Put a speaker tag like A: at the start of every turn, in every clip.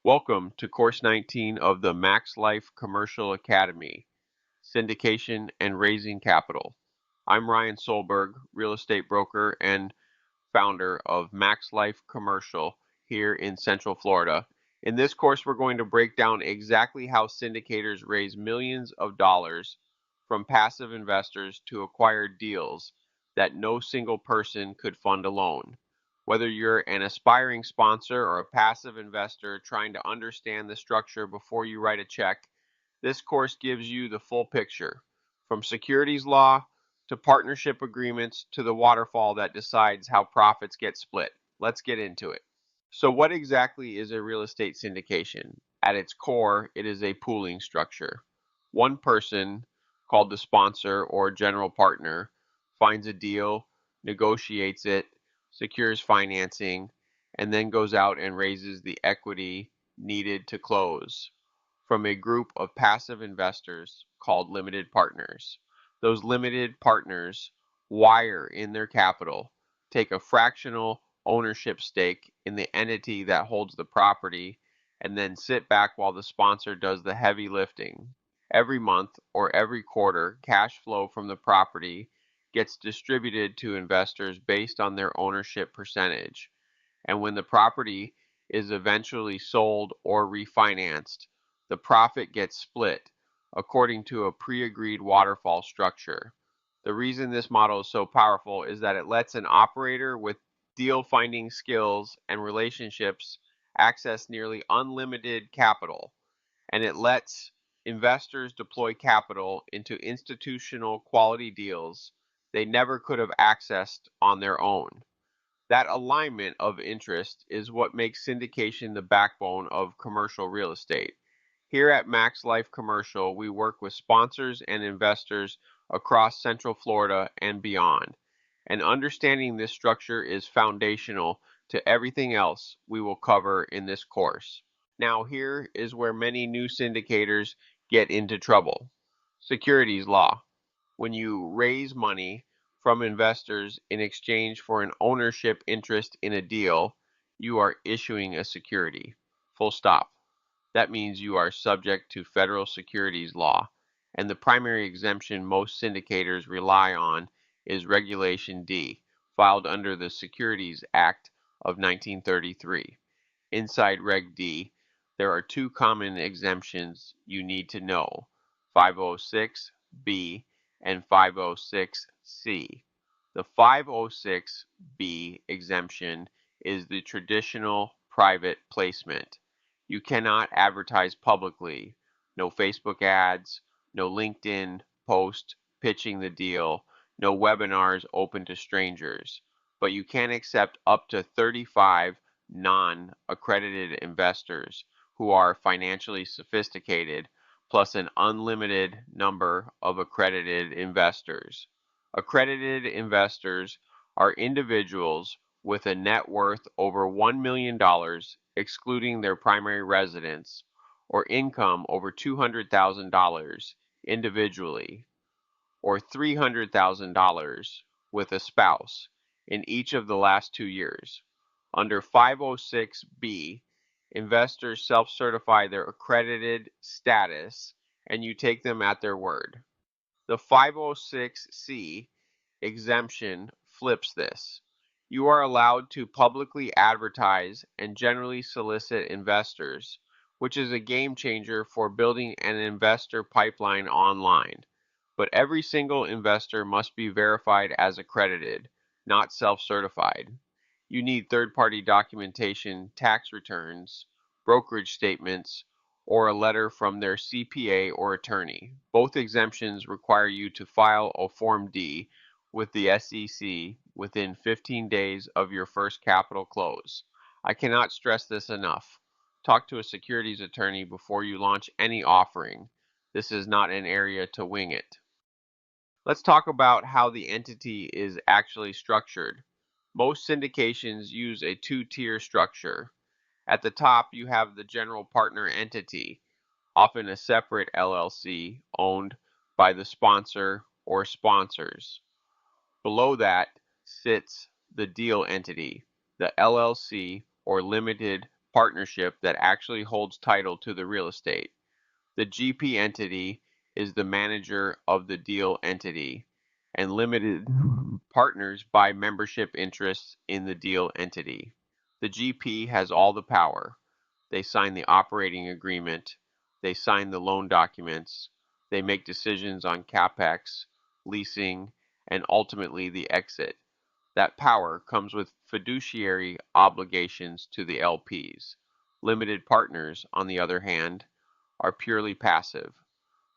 A: Welcome to Course 19 of the MaxLife Commercial Academy, Syndication and Raising Capital. I'm Ryan Solberg, real estate broker and founder of MaxLife Commercial here in Central Florida. In this course, we're going to break down exactly how syndicators raise millions of dollars from passive investors to acquire deals that no single person could fund alone. Whether you're an aspiring sponsor or a passive investor trying to understand the structure before you write a check, this course gives you the full picture, from securities law to partnership agreements to the waterfall that decides how profits get split. Let's get into it. So what exactly is a real estate syndication? At its core, it is a pooling structure. One person, called the sponsor or general partner, finds a deal, negotiates it, secures financing, and then goes out and raises the equity needed to close from a group of passive investors called limited partners. Those limited partners wire in their capital, take a fractional ownership stake in the entity that holds the property, and then sit back while the sponsor does the heavy lifting. Every month or every quarter, cash flow from the property gets distributed to investors based on their ownership percentage. And when the property is eventually sold or refinanced, the profit gets split according to a pre-agreed waterfall structure. The reason this model is so powerful is that it lets an operator with deal finding skills and relationships access nearly unlimited capital, and it lets investors deploy capital into institutional quality deals they never could have accessed on their own. That alignment of interest is what makes syndication the backbone of commercial real estate. Here at MaxLife Commercial, we work with sponsors and investors across Central Florida and beyond. And understanding this structure is foundational to everything else we will cover in this course. Now, here is where many new syndicators get into trouble. Securities law. When you raise money from investors in exchange for an ownership interest in a deal, you are issuing a security. Full stop. That means you are subject to federal securities law, and the primary exemption most syndicators rely on is Regulation D, filed under the Securities Act of 1933. Inside Reg D, there are two common exemptions you need to know, 506B and 506C. The 506B exemption is the traditional private placement. You cannot advertise publicly, no Facebook ads, no LinkedIn post pitching the deal, no webinars open to strangers, but you can accept up to 35 non-accredited investors who are financially sophisticated, plus an unlimited number of accredited investors. Accredited investors are individuals with a net worth over $1 million, excluding their primary residence, or income over $200,000 individually, or $300,000 with a spouse in each of the last 2 years. Under 506B, investors self-certify their accredited status, and you take them at their word. The 506C exemption flips this. You are allowed to publicly advertise and generally solicit investors, which is a game changer for building an investor pipeline online. But every single investor must be verified as accredited, not self-certified. You need third-party documentation, tax returns, brokerage statements, or a letter from their CPA or attorney. Both exemptions require you to file a Form D with the SEC within 15 days of your first capital close. I cannot stress this enough. Talk to a securities attorney before you launch any offering. This is not an area to wing it. Let's talk about how the entity is actually structured. Most syndications use a two-tier structure. At the top, you have the general partner entity, often a separate LLC owned by the sponsor or sponsors. Below that sits the deal entity, the LLC or limited partnership that actually holds title to the real estate. The GP entity is the manager of the deal entity, and limited partners buy membership interests in the deal entity. The GP has all the power. They sign the operating agreement, they sign the loan documents, they make decisions on capex, leasing, and ultimately the exit. That power comes with fiduciary obligations to the LPs. Limited partners, on the other hand, are purely passive.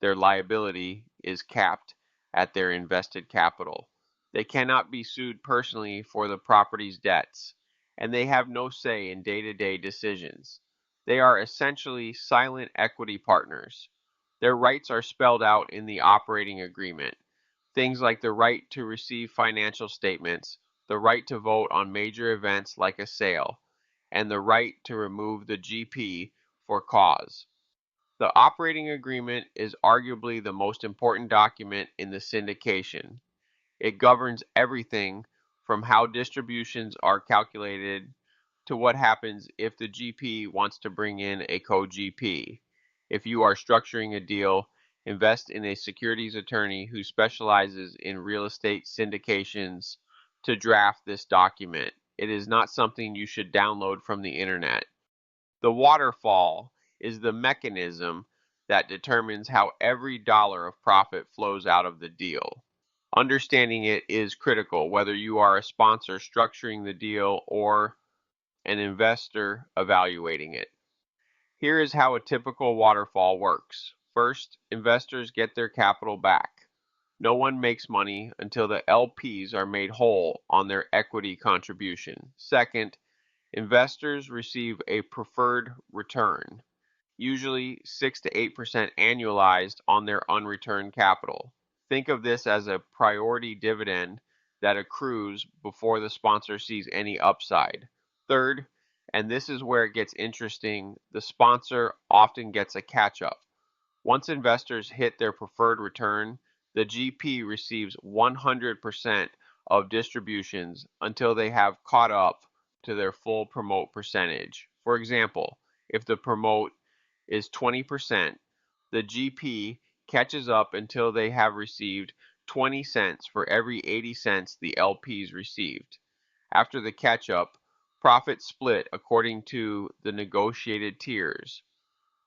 A: Their liability is capped at their invested capital. They cannot be sued personally for the property's debts, and they have no say in day-to-day decisions. They are essentially silent equity partners. Their rights are spelled out in the operating agreement. Things like the right to receive financial statements, the right to vote on major events like a sale, and the right to remove the GP for cause. The operating agreement is arguably the most important document in the syndication. It governs everything from how distributions are calculated to what happens if the GP wants to bring in a co-GP. If you are structuring a deal, invest in a securities attorney who specializes in real estate syndications to draft this document. It is not something you should download from the internet. The waterfall is the mechanism that determines how every dollar of profit flows out of the deal. Understanding it is critical whether you are a sponsor structuring the deal or an investor evaluating it. Here is how a typical waterfall works. First, investors get their capital back. No one makes money until the LPs are made whole on their equity contribution. Second, investors receive a preferred return, usually 6 to 8% annualized on their unreturned capital. Think of this as a priority dividend that accrues before the sponsor sees any upside. Third, and this is where it gets interesting, the sponsor often gets a catch-up. Once investors hit their preferred return, the GP receives 100% of distributions until they have caught up to their full promote percentage. For example, if the promote is 20%, the GP catches up until they have received 20 cents for every 80 cents the LPs received. After the catch up, profits split according to the negotiated tiers.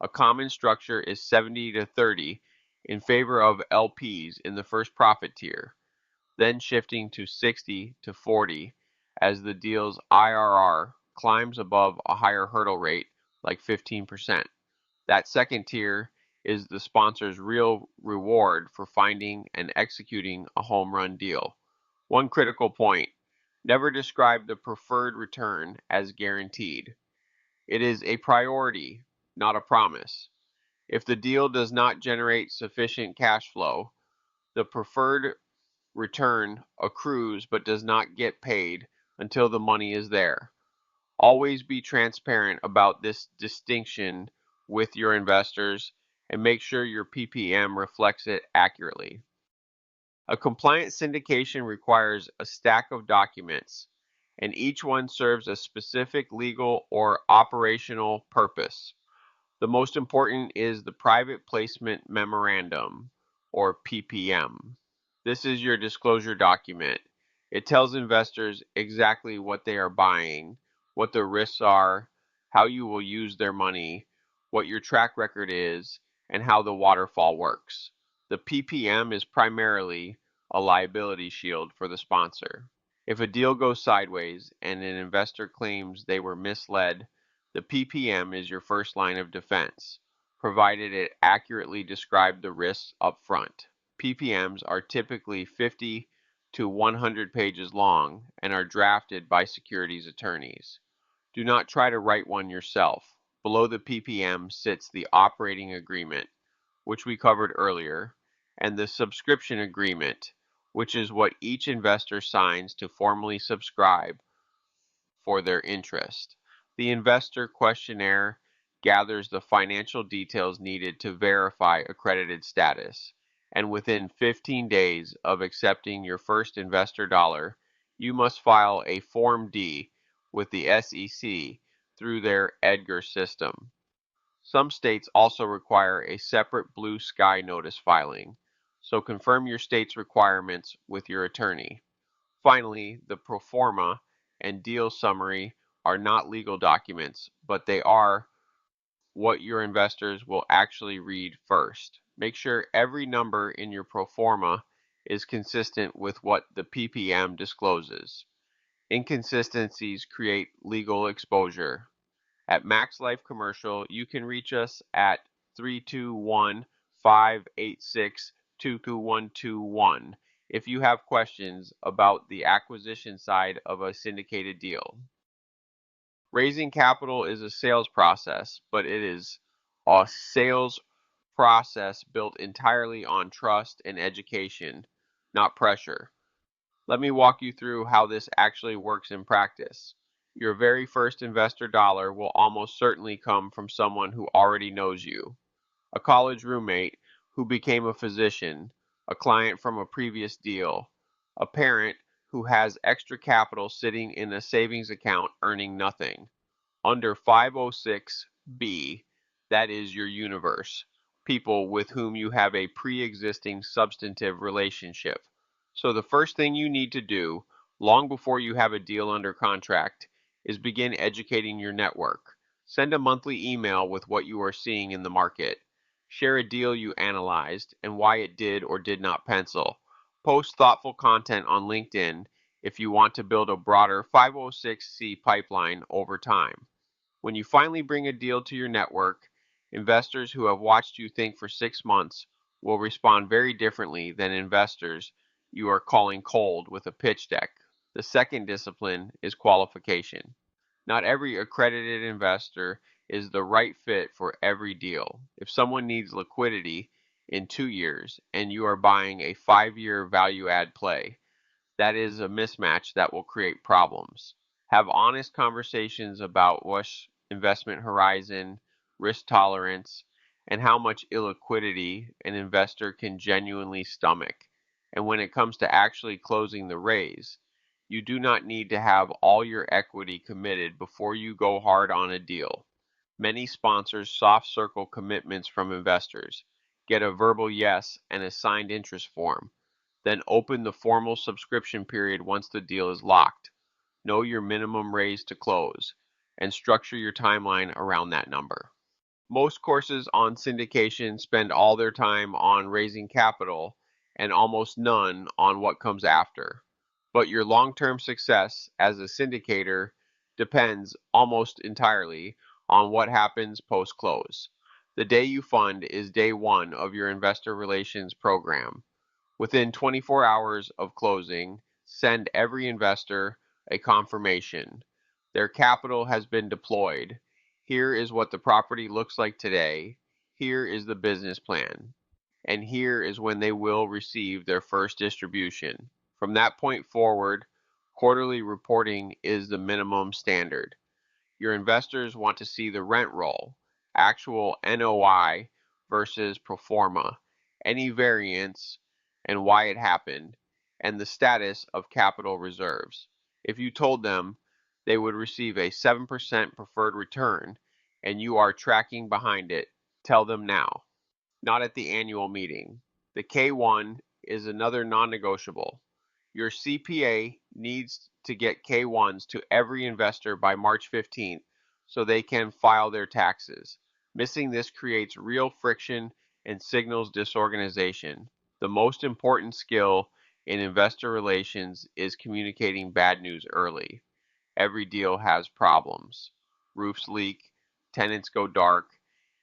A: A common structure is 70 to 30 in favor of LPs in the first profit tier, then shifting to 60 to 40 as the deal's IRR climbs above a higher hurdle rate like 15%. That second tier is the sponsor's real reward for finding and executing a home run deal. One critical point: never describe the preferred return as guaranteed. It is a priority, not a promise. If the deal does not generate sufficient cash flow, the preferred return accrues but does not get paid until the money is there. Always be transparent about this distinction with your investors and make sure your PPM reflects it accurately. A compliant syndication requires a stack of documents, and each one serves a specific legal or operational purpose. The most important is the Private Placement Memorandum, or PPM. This is your disclosure document. It tells investors exactly what they are buying, what the risks are, how you will use their money, what your track record is, and how the waterfall works. The PPM is primarily a liability shield for the sponsor. If a deal goes sideways and an investor claims they were misled, the PPM is your first line of defense, provided it accurately described the risks up front. PPMs are typically 50 to 100 pages long and are drafted by securities attorneys. Do not try to write one yourself. Below the PPM sits the operating agreement, which we covered earlier, and the subscription agreement, which is what each investor signs to formally subscribe for their interest. The investor questionnaire gathers the financial details needed to verify accredited status, and within 15 days of accepting your first investor dollar, you must file a Form D with the SEC through their Edgar system. Some states also require a separate blue sky notice filing, so confirm your state's requirements with your attorney. Finally, the pro forma and deal summary are not legal documents, but they are what your investors will actually read first. Make sure every number in your pro forma is consistent with what the PPM discloses. Inconsistencies create legal exposure. At MaxLife Commercial, you can reach us at 321-586-22121 if you have questions about the acquisition side of a syndicated deal. Raising capital is a sales process, but it is a sales process built entirely on trust and education, not pressure. Let me walk you through how this actually works in practice. Your very first investor dollar will almost certainly come from someone who already knows you. A college roommate who became a physician, a client from a previous deal, a parent who has extra capital sitting in a savings account earning nothing. Under 506B, that is your universe, people with whom you have a pre-existing substantive relationship. So the first thing you need to do, long before you have a deal under contract, is begin educating your network. Send a monthly email with what you are seeing in the market. Share a deal you analyzed and why it did or did not pencil. Post thoughtful content on LinkedIn if you want to build a broader 506C pipeline over time. When you finally bring a deal to your network, investors who have watched you think for 6 months will respond very differently than investors you are calling cold with a pitch deck. The second discipline is qualification. Not every accredited investor is the right fit for every deal. If someone needs liquidity in 2 years and you are buying a 5-year value add play, that is a mismatch that will create problems. Have honest conversations about what's investment horizon, risk tolerance, and how much illiquidity an investor can genuinely stomach. And when it comes to actually closing the raise, you do not need to have all your equity committed before you go hard on a deal. Many sponsors soft circle commitments from investors, get a verbal yes and a signed interest form, then open the formal subscription period once the deal is locked. Know your minimum raise to close, and structure your timeline around that number. Most courses on syndication spend all their time on raising capital and almost none on what comes after. But your long-term success as a syndicator depends almost entirely on what happens post-close. The day you fund is day one of your investor relations program. Within 24 hours of closing, send every investor a confirmation. Their capital has been deployed. Here is what the property looks like today. Here is the business plan. And here is when they will receive their first distribution. From that point forward, quarterly reporting is the minimum standard. Your investors want to see the rent roll, actual NOI versus pro forma, any variance and why it happened, and the status of capital reserves. If you told them they would receive a 7% preferred return and you are tracking behind it, tell them now, not at the annual meeting. The K1 is another non-negotiable. Your CPA needs to get K1s to every investor by March 15th so they can file their taxes. Missing this creates real friction and signals disorganization. The most important skill in investor relations is communicating bad news early. Every deal has problems. Roofs leak, tenants go dark,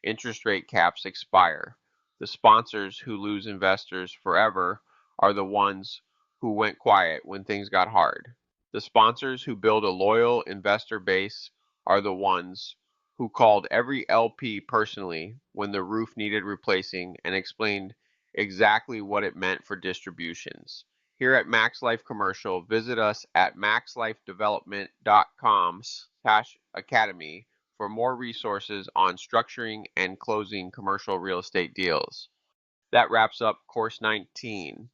A: interest rate caps expire. The sponsors who lose investors forever are the ones who went quiet when things got hard. The sponsors who build a loyal investor base are the ones who called every LP personally when the roof needed replacing and explained exactly what it meant for distributions. Here at MaxLife Commercial, visit us at maxlifedevelopment.com/academy for more resources on structuring and closing commercial real estate deals. That wraps up Course 19,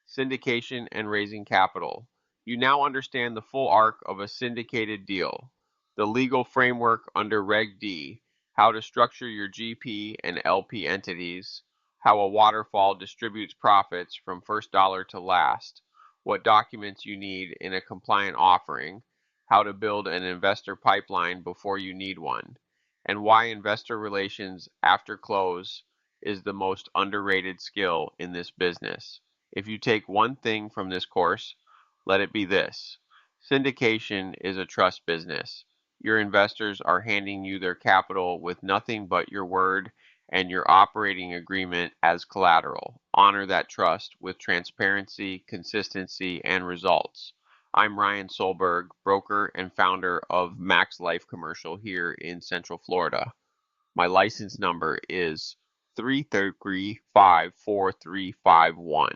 A: Syndication and Raising Capital. You now understand the full arc of a syndicated deal. the legal framework under Reg D, how to structure your GP and LP entities, how a waterfall distributes profits from first dollar to last, what documents you need in a compliant offering, how to build an investor pipeline before you need one, and why investor relations after close is the most underrated skill in this business. If you take one thing from this course, let it be this: syndication is a trust business. Your investors are handing you their capital with nothing but your word and your operating agreement as collateral. Honor that trust with transparency, consistency, and results. I'm Ryan Solberg, broker and founder of MaxLife Commercial here in Central Florida. My license number is 333-54351.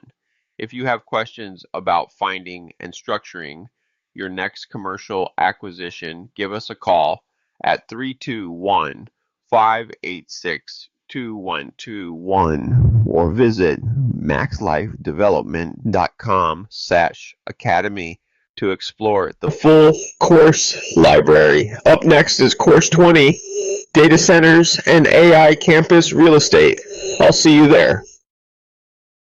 A: If you have questions about finding and structuring your next commercial acquisition, give us a call at 321-586-2121 or visit maxlifedevelopment.com/academy to explore the full course library. Up next is Course 20, Data Centers and AI Campus Real Estate. I'll see you there.